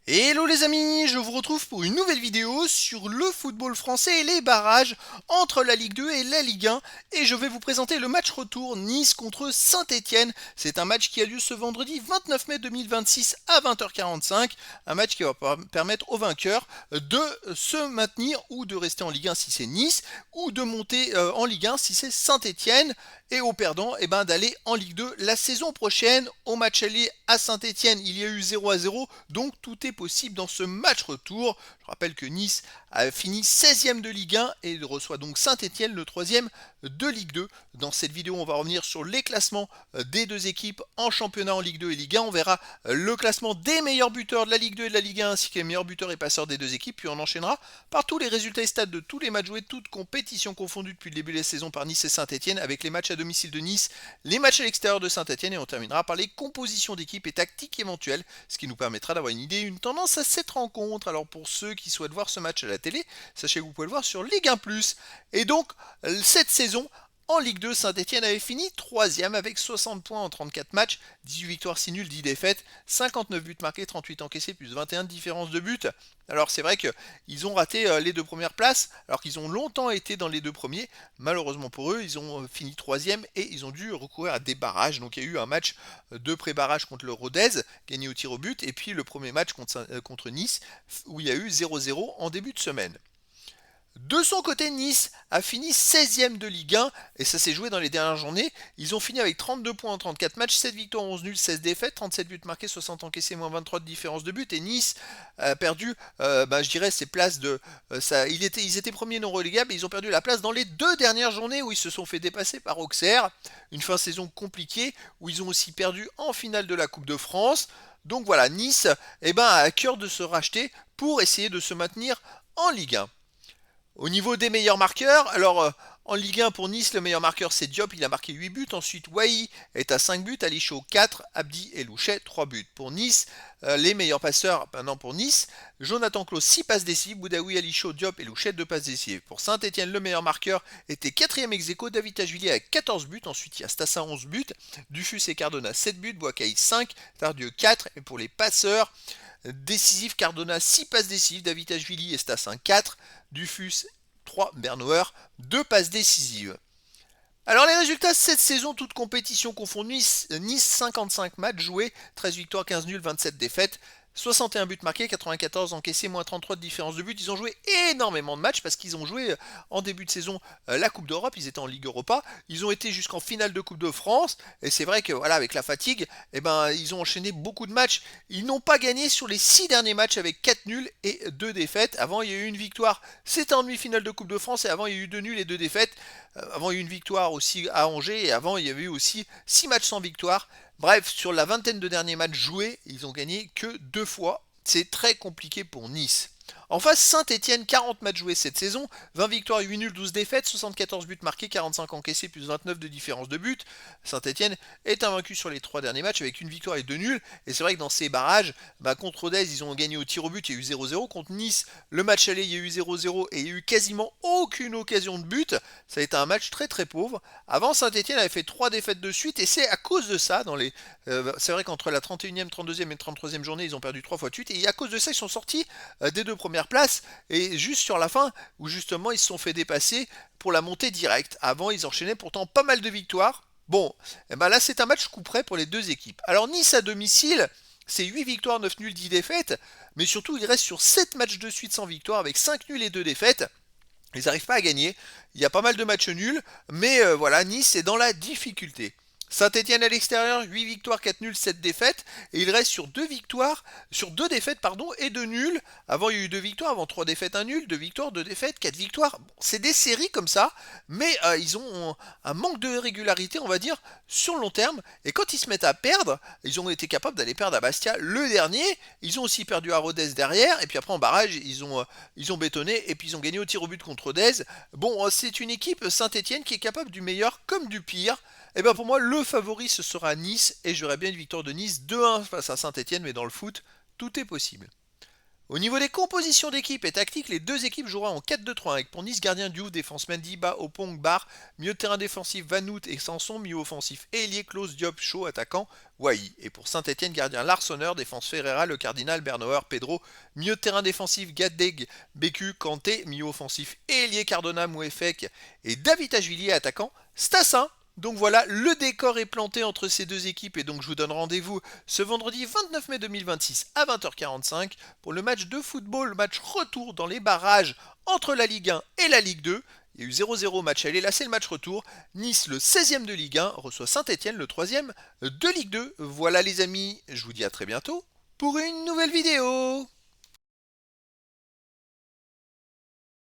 Hello les amis, je vous retrouve pour une nouvelle vidéo sur le football français et les barrages entre la Ligue 2 et la Ligue 1 et je vais vous présenter le match retour Nice contre Saint-Étienne. C'est un match qui a lieu ce vendredi 29 mai 2026 à 20h45, un match qui va permettre aux vainqueurs de se maintenir ou de rester en Ligue 1 si c'est Nice ou de monter en Ligue 1 si c'est Saint-Étienne et aux perdants d'aller en Ligue 2 la saison prochaine. Au match aller à Saint-Étienne, il y a eu 0-0, donc tout est possible dans ce match retour. Je rappelle que Nice a fini 16e de Ligue 1 et reçoit donc Saint-Étienne, le 3e de Ligue 2. Dans cette vidéo, on va revenir sur les classements des deux équipes en championnat en Ligue 2 et Ligue 1. On verra le classement des meilleurs buteurs de la Ligue 2 et de la Ligue 1 ainsi que les meilleurs buteurs et passeurs des deux équipes. Puis on enchaînera par tous les résultats et stats de tous les matchs joués, toutes compétitions confondues depuis le début de la saison par Nice et Saint-Étienne, avec les matchs à domicile de Nice, les matchs à l'extérieur de Saint-Étienne, et on terminera par les compositions d'équipes et tactiques éventuelles, ce qui nous permettra d'avoir une idée, une tendance à cette rencontre. Alors pour ceux qui souhaitent voir ce match à la télé, sachez que vous pouvez le voir sur Ligue 1+. Et donc, cette saison, en Ligue 2, Saint-Étienne avait fini 3e avec 60 points en 34 matchs, 18 victoires, 6 nuls, 10 défaites, 59 buts marqués, 38 encaissés, plus 21 de différence de but. Alors c'est vrai qu'ils ont raté les deux premières places, alors qu'ils ont longtemps été dans les deux premiers. Malheureusement pour eux, ils ont fini 3e et ils ont dû recourir à des barrages. Donc il y a eu un match de pré-barrage contre le Rodez, gagné au tir au but, et puis le premier match contre Nice, où il y a eu 0-0 en début de semaine. De son côté, Nice a fini 16e de Ligue 1 et ça s'est joué dans les dernières journées. Ils ont fini avec 32 points en 34 matchs, 7 victoires, 11 nuls, 16 défaites, 37 buts marqués, 60 encaissés, moins 23 de différence de but. Et Nice a perdu, je dirais, ses places de. Ils étaient premiers non relégables et ils ont perdu la place dans les deux dernières journées où ils se sont fait dépasser par Auxerre. Une fin de saison compliquée où ils ont aussi perdu en finale de la Coupe de France. Donc voilà, Nice a à cœur de se racheter pour essayer de se maintenir en Ligue 1. Au niveau des meilleurs marqueurs, alors en Ligue 1 pour Nice, le meilleur marqueur c'est Diop, il a marqué 8 buts. Ensuite, Wai est à 5 buts, Ali Chaud 4, Abdi et Louchet 3 buts. Pour Nice, les meilleurs passeurs maintenant pour Nice, Jonathan Klaus 6 passes décisives, Boudaoui, Ali Chaud, Diop et Louchet 2 passes décisives. Pour Saint-Etienne, le meilleur marqueur était 4e ex-aequo, David Tachvili avec 14 buts. Ensuite, il y a Stassin 11 buts, Dufus et Cardona 7 buts, Boakai 5, Tardieu 4. Et pour les passeurs, décisif, Cardona 6 passes décisives, David Ashvili et Stassin 4, Dufus 3, Bernauer 2 passes décisives. Alors les résultats de cette saison, toute compétition confondue, Nice 55 matchs joués, 13 victoires, 15 nuls, 27 défaites, 61 buts marqués, 94 encaissés, moins 33 de différence de but. Ils ont joué énormément de matchs parce qu'ils ont joué en début de saison la Coupe d'Europe, ils étaient en Ligue Europa, ils ont été jusqu'en finale de Coupe de France, et c'est vrai que voilà, avec la fatigue, ils ont enchaîné beaucoup de matchs. Ils n'ont pas gagné sur les 6 derniers matchs avec 4 nuls et 2 défaites. Avant, il y a eu une victoire, c'était en demi-finale de Coupe de France, et avant, il y a eu 2 nuls et 2 défaites. Avant, il y a eu une victoire aussi à Angers, et avant, il y avait eu aussi 6 matchs sans victoire. Bref, sur la vingtaine de derniers matchs joués, ils ont gagné que 2 fois. C'est très compliqué pour Nice. En face, Saint-Etienne, 40 matchs joués cette saison, 20 victoires, 8 nuls, 12 défaites, 74 buts marqués, 45 encaissés, plus 29 de différence de but. Saint-Etienne est invaincu sur les 3 derniers matchs avec une victoire et 2 nuls. Et c'est vrai que dans ces barrages, contre Rodez, ils ont gagné au tir au but, il y a eu 0-0. Contre Nice, le match aller, il y a eu 0-0 et il y a eu quasiment aucune occasion de but. Ça a été un match très très pauvre. Avant, Saint-Etienne avait fait 3 défaites de suite et c'est à cause de ça, c'est vrai qu'entre la 31e, 32e et 33e journée, ils ont perdu 3 fois de suite. Et à cause de ça, ils sont sortis des deux premières places. Et juste sur la fin, où justement ils se sont fait dépasser pour la montée directe. Avant, ils enchaînaient pourtant pas mal de victoires. Bon, là c'est un match coup près pour les deux équipes. Alors Nice à domicile, c'est 8 victoires, 9 nuls, 10 défaites. Mais surtout, ils restent sur 7 matchs de suite sans victoire avec 5 nuls et 2 défaites. Ils n'arrivent pas à gagner. Il y a pas mal de matchs nuls. Mais voilà, Nice est dans la difficulté. Saint-Etienne à l'extérieur, 8 victoires, 4 nuls, 7 défaites. Et il reste sur 2 victoires, sur 2 défaites, pardon, et 2 nuls. Avant, il y a eu 2 victoires, avant 3 défaites, 1 nul, 2 victoires, 2 défaites, 4 victoires. Bon, c'est des séries comme ça, mais ils ont un manque de régularité, on va dire, sur le long terme. Et quand ils se mettent à perdre, ils ont été capables d'aller perdre à Bastia le dernier. Ils ont aussi perdu à Rodez derrière. Et puis après, en barrage, ils ont bétonné. Et puis ils ont gagné au tir au but contre Rodez. Bon, c'est une équipe Saint-Etienne qui est capable du meilleur comme du pire. Et bien pour moi, le favori, ce sera Nice, et j'aurais bien une victoire de Nice 2-1 face à Saint-Etienne, mais dans le foot, tout est possible. Au niveau des compositions d'équipe et tactiques, les deux équipes joueront en 4-2-3 avec pour Nice gardien Diouf, défense Mendy, Bas, Opong, Bar, milieu de terrain défensif Vanout et Sanson, milieu offensif Ailier, Klaus, Diop, Shaw, attaquant Wai. Et pour Saint-Etienne, gardien Larsonneur, défense Ferreira, Le Cardinal, Bernauer, Pedro, milieu de terrain défensif Gaddeg, Bécu, Kanté, milieu offensif Ailier, Cardona, Mouefek et David Ajvili, attaquant Stassin. Donc voilà, le décor est planté entre ces deux équipes et donc je vous donne rendez-vous ce vendredi 29 mai 2026 à 20h45 pour le match de football, match retour dans les barrages entre la Ligue 1 et la Ligue 2. Il y a eu 0-0 match aller, là c'est le match retour. Nice, le 16e de Ligue 1, reçoit Saint-Etienne, le 3e de Ligue 2. Voilà les amis, je vous dis à très bientôt pour une nouvelle vidéo.